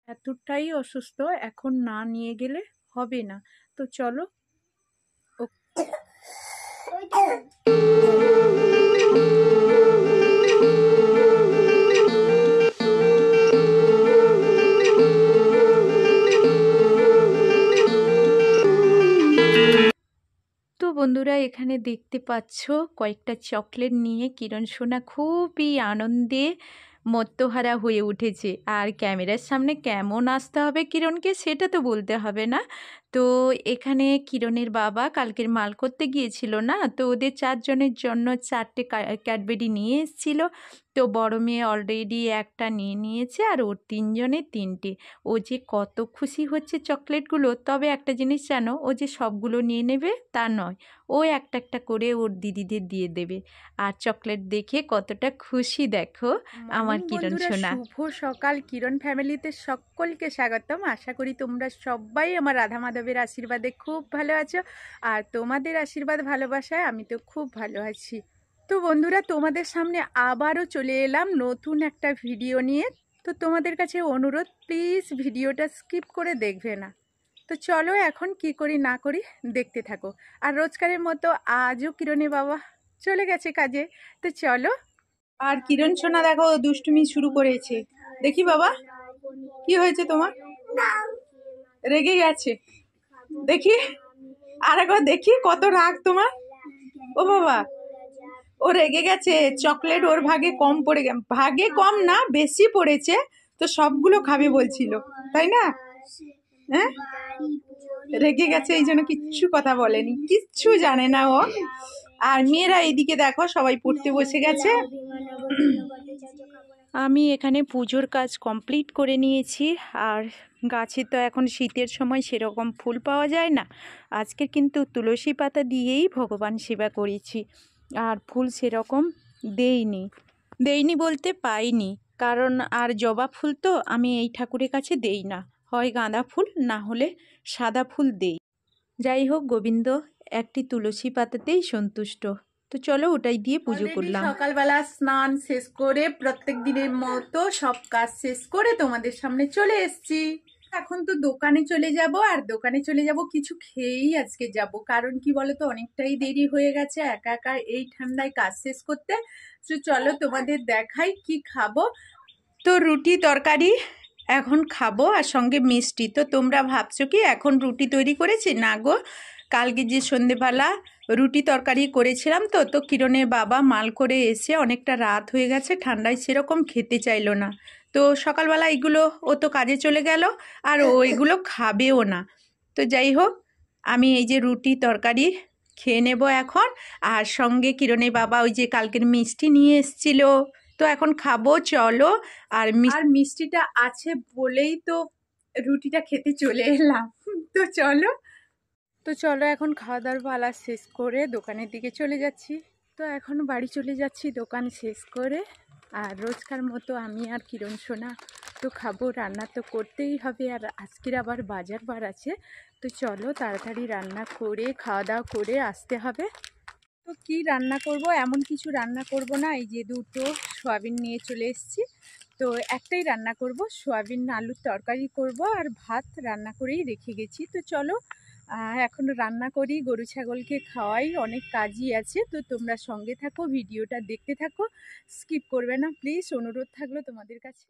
এতটাই অসুস্থ, এখন না নিয়ে গেলে হবে না। তো চলো। তো বন্ধুরা, এখানে দেখতে পাচ্ছ কয়েকটা চকলেট নিয়ে কিরণ সোনা খুবই আনন্দে মত্তহারা হয়ে উঠেছে। আর ক্যামেরার সামনে কেমন আসতে হবে কিরণকে সেটা তো বলতে হবে না। তো এখানে কিরণের বাবা কালকের মাল করতে গিয়েছিল না, তো ওদের 4 জনের জন্য 4টে ক্যাডবেরি নিয়ে এসেছিল। তো বড় মেয়ে অলরেডি একটা নিয়ে নিয়েছে আর ওর 3 জনের 3টে। ও যে কত খুশি হচ্ছে চকলেটগুলো। তবে একটা জিনিস জানো, ও যে সবগুলো নিয়ে নেবে তা নয়, ও একটা একটা করে ওর দিদিদের দিয়ে দেবে। আর চকলেট দেখে কতটা খুশি দেখো আমার কিরণ সোনা। শুভ সকাল কিরণ ফ্যামিলিতে সকলকে স্বাগতম। আশা করি তোমরা সবাই আমার রাধা মাধবের আশীর্বাদে খুব ভালো আছো, আর তোমাদের আশীর্বাদ ভালোবাসায় আমি তো খুব ভালো আছি। তো বন্ধুরা, তোমাদের সামনে আবারও চলে এলাম নতুন একটা ভিডিও নিয়ে। তো তোমাদের কাছে অনুরোধ, প্লিজ ভিডিওটা স্কিপ করে দেখবে না। তো চলো এখন কি করি না করি দেখতে থাকো। আর রোজকারের মতো আজও কিরণের বাবা চলে গেছে কাজে। তো চলো। আর কিরণ সোনা দেখো দুষ্টুমি শুরু করেছে। দেখি বাবা, কি হয়েছে তোমার? রেগে গেছে দেখি, আর একবার দেখি কত রাগ তোমার। ও বাবা, ও রেগে গেছে। চকলেট ওর ভাগে কম পড়ে গেছে, ভাগে কম না বেশি পড়েছে, তো সবগুলো খাবে বলছিল, তাই না? হ্যাঁ, রেগে গেছে এই জন্য কিচ্ছু কথা বলেনি, কিচ্ছু জানে না ও। আর মেয়েরা এইদিকে দেখো সবাই পড়তে বসে গেছে। আমি এখানে পুজোর কাজ কমপ্লিট করে নিয়েছি। আর গাছে তো এখন শীতের সময় সেরকম ফুল পাওয়া যায় না। আজকে কিন্তু তুলসী পাতা দিয়েই ভগবান সেবা করেছি। আর ফুল সেরকম দেইনি বলতে পাইনি, কারণ আর জবা ফুল তো আমি এই ঠাকুরের কাছে দেই না, হয় গাঁদা ফুল না হলে সাদা ফুল দেই। যাই হোক, গোবিন্দ একটি তুলসী পাতাতেই সন্তুষ্ট। তো চলো ওটাই দিয়ে পুজো করলাম। সকালবেলা স্নান শেষ করে প্রত্যেক দিনের মতো সব কাজ শেষ করে তোমাদের সামনে চলে এসেছি। এখন তো দোকানে চলে যাব, আর দোকানে চলে যাব কিছু খেয়েই আজকে যাব। কারণ কি বলতো, অনেকটাই দেরি হয়ে গেছে একা একা এই ঠান্ডায় কাজ শেষ করতে। তো চলো তোমাদের দেখাই কি খাবো। তো রুটি তরকারি এখন খাবো, আর সঙ্গে মিষ্টি। তো তোমরা ভাবছো কি এখন রুটি তৈরি করেছি? না গো, কালকে যে সন্ধেবেলা রুটি তরকারি করেছিলাম। তো কিরণের বাবা মাল করে এসে অনেকটা রাত হয়ে গেছে, ঠান্ডায় সেরকম খেতে চাইলো না। তো সকালবেলা এগুলো ও তো কাজে চলে গেল, আর ও এগুলো খাবেও না। তো যাই হোক, আমি এই যে রুটি তরকারি খেয়ে নেব এখন। আর সঙ্গে কিরণের বাবা ওই যে কালকের মিষ্টি নিয়ে এসেছিল, তো এখন খাবো চলো। আর মিষ্টিটা আছে বলেই তো রুটিটা খেতে চলে এলাম। তো চলো এখন খাওয়া দাওয়ার পালা শেষ করে দোকানের দিকে চলে যাচ্ছি। তো এখন বাড়ি চলে যাচ্ছি দোকান শেষ করে। আর রোজকার মতো আমি আর কিরণ সোনা তো খাবো, রান্না তো করতেই হবে। আর আজকের আবার বাজার বার আছে। তো চলো তাড়াতাড়ি রান্না করে খাওয়া দাওয়া করে আসতে হবে। তো কি রান্না করব, এমন কিছু রান্না করব না। এই যে দুটো সয়াবিন নিয়ে চলে এসেছি, তো একটাই রান্না করব, সয়াবিন আলুর তরকারি করব, আর ভাত রান্না করেই রেখে গেছি। তো চলো এখন রান্না করি, গরু ছাগলকে খাওয়াই, অনেক কাজই আছে। তো তোমরা সঙ্গে থাকো, ভিডিওটা দেখতে থাকো, স্কিপ করবে না প্লিজ, অনুরোধ থাকলো তোমাদের কাছে।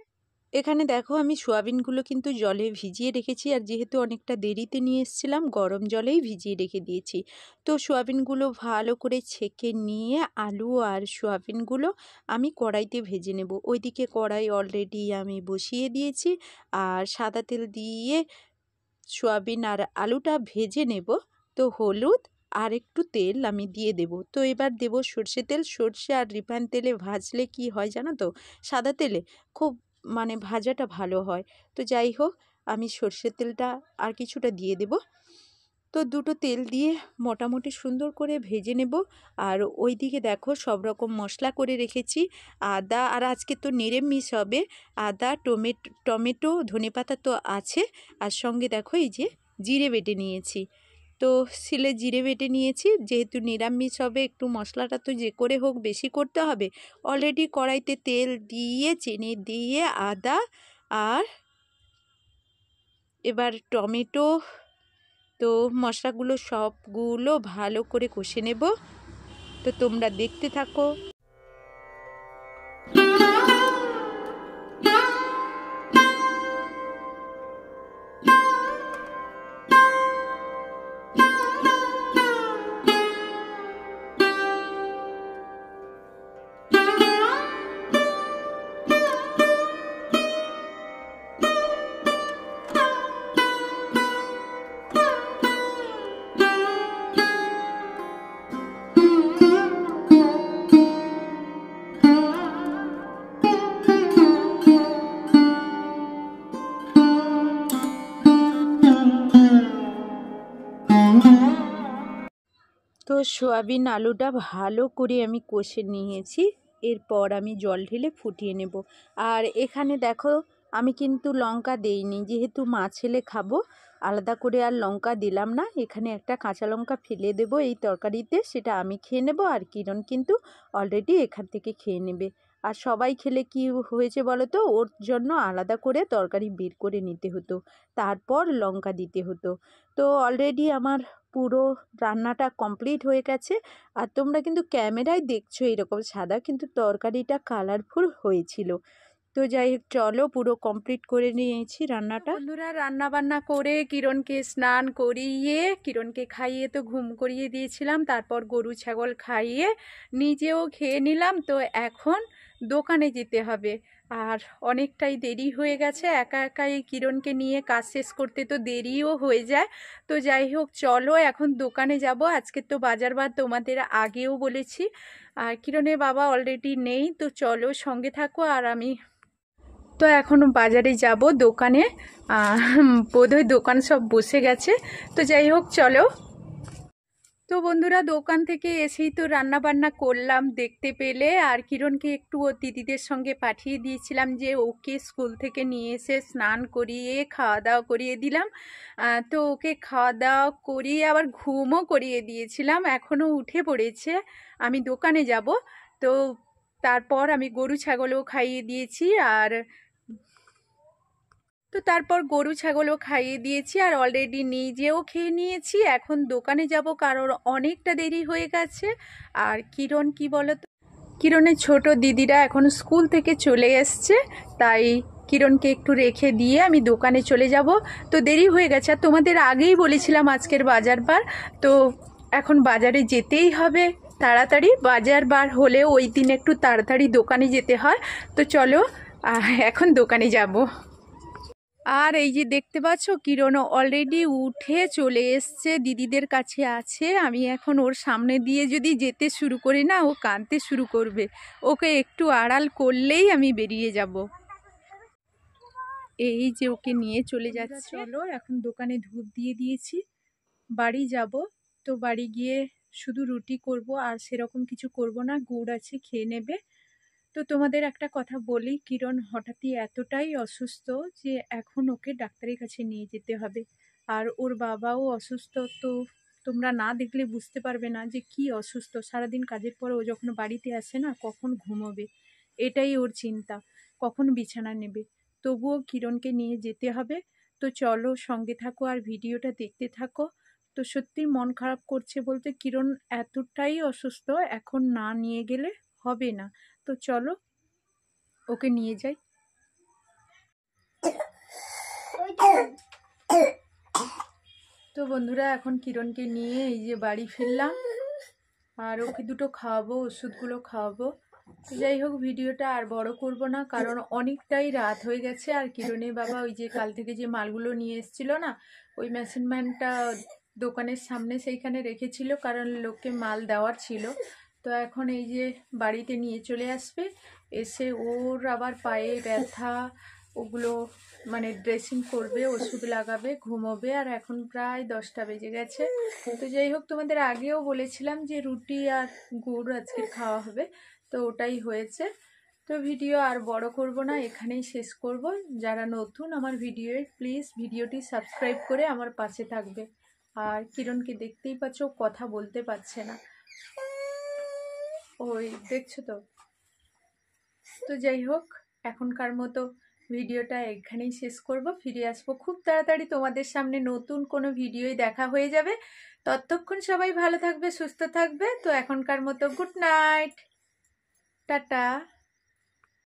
এখানে দেখো আমি সোয়াবিনগুলো কিন্তু জলে ভিজিয়ে রেখেছি, আর যেহেতু অনেকটা দেরিতে নিয়ে এসেছিলাম গরম জলেই ভিজিয়ে রেখে দিয়েছি। তো সোয়াবিনগুলো ভালো করে ছেঁকে নিয়ে আলু আর সোয়াবিনগুলো আমি কড়াইতে ভেজে নেব। ওইদিকে কড়াই অলরেডি আমি বসিয়ে দিয়েছি, আর সাদা তেল দিয়ে সোয়াবিন আর আলুটা ভেজে নেব। তো হলুদ আর একটু তেল আমি দিয়ে দেব। তো এবার দেব সর্ষে তেল। সর্ষে আর রিফাইন তেলে ভাজলে কি হয় জানো তো, সাদা তেলে খুব মানে ভাজাটা ভালো হয়। তো যাই হোক, আমি সর্ষের তেলটা আর কিছুটা দিয়ে দেব। তো দুটো তেল দিয়ে মোটামুটি সুন্দর করে ভেজে নেব। আর ওই দিকে দেখো সব রকম মশলা করে রেখেছি। আদা, আর আজকে তো নিরামিষ হবে, আদা টমেটো ধনেপাতা তো আছে। আর সঙ্গে দেখো এই যে জিরে বেটে নিয়েছি। তো শিলে জিরে বেটে নিয়েছি, যেহেতু নিরামিষ হবে একটু মশলাটা তো যে করে হোক বেশি করতে হবে। অলরেডি কড়াইতে তেল দিয়ে চিনি দিয়ে আদা আর এবার টমেটো তো মশলাগুলো সবগুলো ভালো করে কষে নেব। তো তোমরা দেখতে থাকো। তো সয়াবিন আলুটা ভালো করে আমি কষে নিয়েছি। এরপর আমি জল ঢেলে ফুটিয়ে নেব। আর এখানে দেখো আমি কিন্তু লঙ্কা দেইনি, যেহেতু মা ছেলে খাবো আলাদা করে আর লঙ্কা দিলাম না। এখানে একটা কাঁচা লঙ্কা ফেলে দেব এই তরকারিতে, সেটা আমি খেয়ে নেব আর কিরণ কিন্তু অলরেডি এখান থেকে খেয়ে নেবে। আর সবাই খেলে কি হয়েছে বলো তো, ওর জন্য আলাদা করে তরকারি বের করে নিতে হতো, তারপর লঙ্কা দিতে হতো। তো অলরেডি আমার পুরো রান্নাটা কমপ্লিট হয়ে গেছে। আর তোমরা কিন্তু ক্যামেরায় দেখছো এরকম সাদা, কিন্তু তরকারিটা কালারফুল হয়েছিল। তো যাই হোক, চলো পুরো কমপ্লিট করে নিয়েছি রান্নাটা। বন্ধুরা, রান্না বান্না করে কিরণকে স্নান করিয়ে কিরণকে খাইয়ে তো ঘুম করিয়ে দিয়েছিলাম, তারপর গরু ছাগল খাইয়ে নিজেও খেয়ে নিলাম। তো এখন দোকানে যেতে হবে, আর অনেকটাই দেরি হয়ে গেছে। একা একা এই কিরণকে নিয়ে কাজ শেষ করতে তো দেরিও হয়ে যায়। তো যাই হোক, চলো এখন দোকানে যাব। আজকে তো বাজার বার তোমাদের আগেও বলেছি। আর কিরণের বাবা অলরেডি নেই, তো চলো সঙ্গে থাকো। আর আমি তো এখন বাজারে যাব, দোকানে বোধহয় দোকান সব বসে গেছে। তো যাই হোক চলো। তো বন্ধুরা, দোকান থেকে এসেই তো রান্না বান্না করলাম দেখতে পেলে। আর কিরণকে একটু ও দিদিদের সঙ্গে পাঠিয়ে দিয়েছিলাম, যে ওকে স্কুল থেকে নিয়ে এসে স্নান করিয়ে খাওয়া দাওয়া করিয়ে দিলাম। তো ওকে খাওয়া দাওয়া করিয়ে আবার ঘুমও করিয়ে দিয়েছিলাম। এখনও উঠে পড়েছে। আমি দোকানে যাব, তো তারপর আমি গরু ছাগলও খাইয়ে দিয়েছি। তারপর গরু ছাগলও খাইয়ে দিয়েছি, আর অলরেডি নিজেও খেয়ে নিয়েছি। এখন দোকানে যাব, কারণ অনেকটা দেরি হয়ে গেছে। আর কিরণ কি বলো তো, কিরণের ছোট দিদিরা এখন স্কুল থেকে চলে এসছে, তাই কিরণকে একটু রেখে দিয়ে আমি দোকানে চলে যাব। তো দেরি হয়ে গেছে, আর তোমাদের আগেই বলেছিলাম আজকের বাজার বার। তো এখন বাজারে যেতেই হবে তাড়াতাড়ি। বাজার বার হলে ওই দিন একটু তাড়াতাড়ি দোকানে যেতে হয়। তো চলো এখন দোকানে যাব। আর এই যে দেখতে পাচ্ছ, কিরণ অলরেডি উঠে চলে এসছে, দিদিদের কাছে আছে। আমি এখন ওর সামনে দিয়ে যদি যেতে শুরু করি না, ও কাঁদতে শুরু করবে। ওকে একটু আড়াল করলেই আমি বেরিয়ে যাব। এই যে ওকে নিয়ে চলে যাচ্ছে। চলো এখন দোকানে ধূপ দিয়ে দিয়েছি, বাড়ি যাব। তো বাড়ি গিয়ে শুধু রুটি করব, আর সেরকম কিছু করব না। গুড় আছে, খেয়ে নেবে। তো তোমাদের একটা কথা বলি, কিরণ হঠাৎই এতটাই অসুস্থ যে এখন ওকে ডাক্তারের কাছে নিয়ে যেতে হবে। আর ওর বাবাও অসুস্থ। তো তোমরা না দেখলে বুঝতে পারবে না যে কি অসুস্থ। সারাদিন কাজের পর ও যখন বাড়িতে আসে না, কখন ঘুমোবে এটাই ওর চিন্তা, কখন বিছানা নেবে। তবুও কিরণকে নিয়ে যেতে হবে। তো চলো সঙ্গে থাকো আর ভিডিওটা দেখতে থাকো। তো সত্যি মন খারাপ করছে বলতে, কিরণ এতটাই অসুস্থ, এখন না নিয়ে গেলে হবে না। তো চলো ওকে নিয়ে যাই। তো বন্ধুরা, এখন কিরণকে নিয়ে এই যে বাড়ি ফিরলাম, আর ওকে দুটো খাওয়াবো, ওষুধগুলো খাওয়াবো। তো যাই হোক, ভিডিওটা আর বড় করব না, কারণ অনেকটাই রাত হয়ে গেছে। আর কিরণের বাবা ওই যে কাল থেকে যে মালগুলো নিয়ে এসেছিল না, ওই মেশিন ম্যানটা দোকানের সামনে সেইখানে রেখেছিল, কারণ লোককে মাল দেওয়ার ছিল। তো এখন এই যে বাড়িতে নিয়ে চলে আসবে, এসে ওর আবার পায়ে ব্যথা, ওগুলো মানে ড্রেসিং করবে, ওষুধ লাগাবে, ঘুমোবে। আর এখন প্রায় 10টা বেজে গেছে। তো যাই হোক, তোমাদের আগেও বলেছিলাম যে রুটি আর গুড় আজকে খাওয়া হবে, তো ওটাই হয়েছে। তো ভিডিও আর বড় করব না, এখানেই শেষ করব। যারা নতুন আমার ভিডিওয়ে, প্লিজ ভিডিওটি সাবস্ক্রাইব করে আমার পাশে থাকবে। আর কিরণকে দেখতেই পাচ্ছ, কথা বলতে পারছে না, ওই দেখছো তো। তো যাই হোক, এখনকার মতো ভিডিওটা এখানেই শেষ করব। ফিরে আসবো খুব তাড়াতাড়ি তোমাদের সামনে, নতুন কোনো ভিডিওই দেখা হয়ে যাবে। ততক্ষণ সবাই ভালো থাকবে, সুস্থ থাকবে। তো এখনকার মতো গুড নাইট, টাটা।